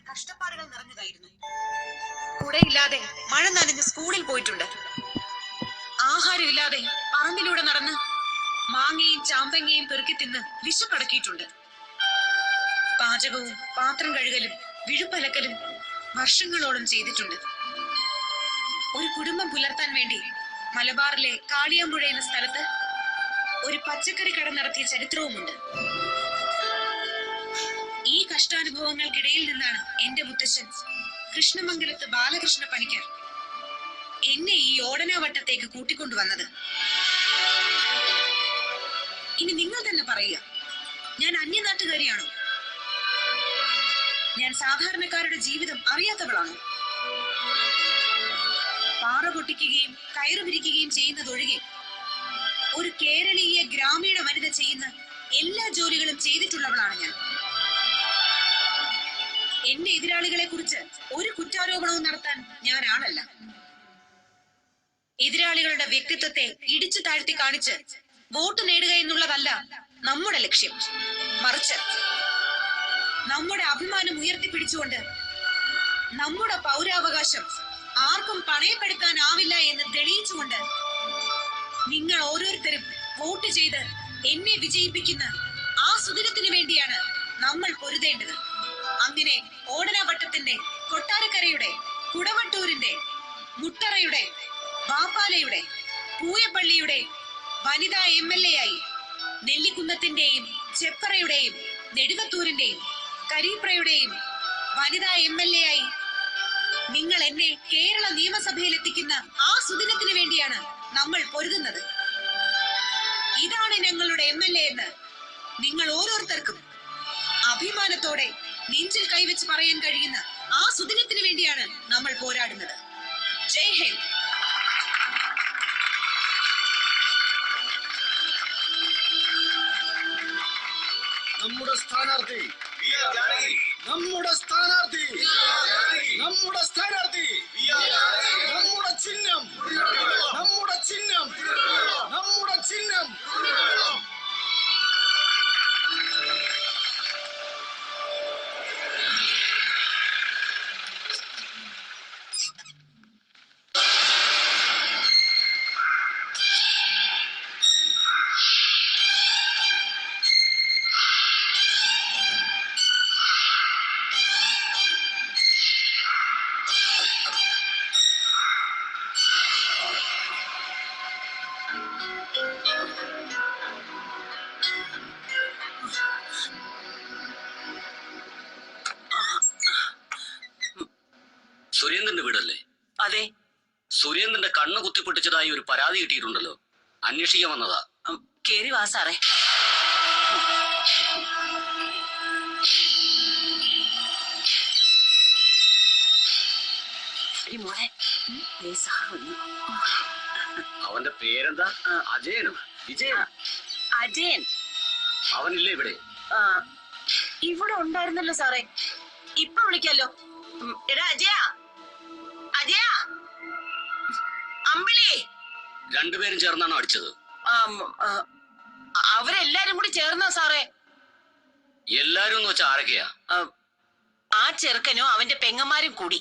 കഷ്ടപ്പാടുകൾ നിറഞ്ഞതായിരുന്നു. കുടയില്ലാതെ മഴ നനഞ്ഞ് സ്കൂളിൽ പോയിട്ടുണ്ട്. ആഹാരമില്ലാതെ പറമ്പിലൂടെ നടന്ന് മാങ്ങയും ചാമ്പങ്ങയും പെറുക്കി തിന്ന് വിശപ്പടക്കിയിട്ടുണ്ട്. പാചകവും പാത്രം കഴുകലും വിഴുപ്പലക്കലും വർഷങ്ങളോളം ചെയ്തിട്ടുണ്ട്. ഒരു കുടുംബം പുലർത്താൻ വേണ്ടി മലബാറിലെ കാളിയാമ്പുഴ എന്ന സ്ഥലത്ത് ഒരു പച്ചക്കറി കട നടത്തിയ ചരിത്രവുമുണ്ട്. ഈ കഷ്ടാനുഭവങ്ങൾക്കിടയിൽ നിന്നാണ് എന്റെ മുത്തശ്ശൻ കൃഷ്ണമംഗലത്ത് ബാലകൃഷ്ണ പണിക്കർ എന്നെ ഈ ഓടനാവട്ടത്തേക്ക് കൂട്ടിക്കൊണ്ടുവന്നത്. ഇനി നിങ്ങൾ തന്നെ പറയുക, ഞാൻ അന്യനാട്ടുകാരിയാണോ? ഞാൻ സാധാരണക്കാരുടെ ജീവിതം അറിയാത്തവളാണോ? പാറ പൊട്ടിക്കുകയും കയറു പിരിക്കുകയും ചെയ്യുന്നതൊഴികെ ഒരു കേരളീയ ഗ്രാമീണ വനിത ചെയ്യുന്ന എല്ലാ ജോലികളും ചെയ്തിട്ടുള്ളവളാണ് ഞാൻ. എന്റെ എതിരാളികളെ കുറിച്ച് ഒരു കുറ്റാരോപണവും നടത്താൻ ഞാൻ ആളല്ല. എതിരാളികളുടെ വ്യക്തിത്വത്തെ ഇടിച്ചു താഴ്ത്തി കാണിച്ച് വോട്ട് നേടുക എന്നുള്ളതല്ല നമ്മുടെ ലക്ഷ്യം. മറിച്ച് നമ്മുടെ അഭിമാനം ഉയർത്തിപ്പിടിച്ചുകൊണ്ട് നമ്മുടെ പൗരാവകാശം ആർക്കും പണയപ്പെടുത്താനാവില്ല എന്ന് തെളിയിച്ചുകൊണ്ട് നിങ്ങൾ ഓരോരുത്തരും വോട്ട് ചെയ്ത് എന്നെ വിജയിപ്പിക്കുന്ന ആ സുദിനത്തിനു വേണ്ടിയാണ് നമ്മൾ പൊരുതേണ്ടത്. അങ്ങനെ ഓടനാവട്ടത്തിന്റെ, കൊട്ടാരക്കരയുടെ, കുടവട്ടൂരിന്റെ, മുട്ടറയുടെ, വാപ്പാലയുടെ, പൂയപ്പള്ളിയുടെ വനിതാ MLA ആയി, നെല്ലിക്കുന്നത്തിന്റെയും ചെപ്പറയുടെയും നെടുകത്തൂരിന്റെയും കരീപ്രയുടെയും വനിതാ MLA ആയി നിങ്ങൾ എന്നെ കേരള നിയമസഭയിൽ എത്തിക്കുന്ന ആ സുദിനത്തിന് വേണ്ടിയാണ് നമ്മൾ പൊരുതുന്നത്. ഇതാണ് ഞങ്ങളുടെ MLA എന്ന് നിങ്ങൾ ഓരോരുത്തർക്കും അഭിമാനത്തോടെ നെഞ്ചിൽ കൈവച്ച് പറയാൻ കഴിയുന്ന ആ സുദിനത്തിന് വേണ്ടിയാണ് നമ്മൾ പോരാടുന്നത്. ജയ് ഹിന്ദ്. നമ്മുടെ സ്ഥാനാർത്ഥി, നമ്മുടെ സ്ഥാനാർത്ഥി, നമ്മുടെ സ്ഥാനാർത്ഥി, നമ്മുടെ ചിഹ്നം, നമ്മുടെ ചിഹ്നം, നമ്മുടെ ചിഹ്നം. സുരേന്ദ്രന്റെ വീടല്ലേ? അതെ. സുരേന്ദ്രന്റെ കണ്ണ് കുത്തിപ്പൊട്ടിച്ചതായി ഒരു പരാതി കിട്ടിയിട്ടുണ്ടല്ലോ, അന്വേഷിക്കാൻ വന്നതാ. കേറി വാ സാറേ. അവന്റെ പേരെന്താ? അജയനോ? വിജയനോ? അജയൻ. അവനില്ലേ ഇവിടെ? ഇവിടെ ഉണ്ടായിരുന്നല്ലോ സാറേ. ഇപ്പൊ വിളിക്കാലോ. എടാ അജയ, അജയ, അമ്പിളി. രണ്ടുപേരും ചേർന്നാണോ അടിച്ചത്? അവരെല്ലാരും കൂടി ചേർന്നാ സാറേ. എല്ലാരും എന്ന് വെച്ചാൽ ആരൊക്കെയാ? ആ ചെറുക്കനും അവന്റെ പെങ്ങന്മാരും കൂടി.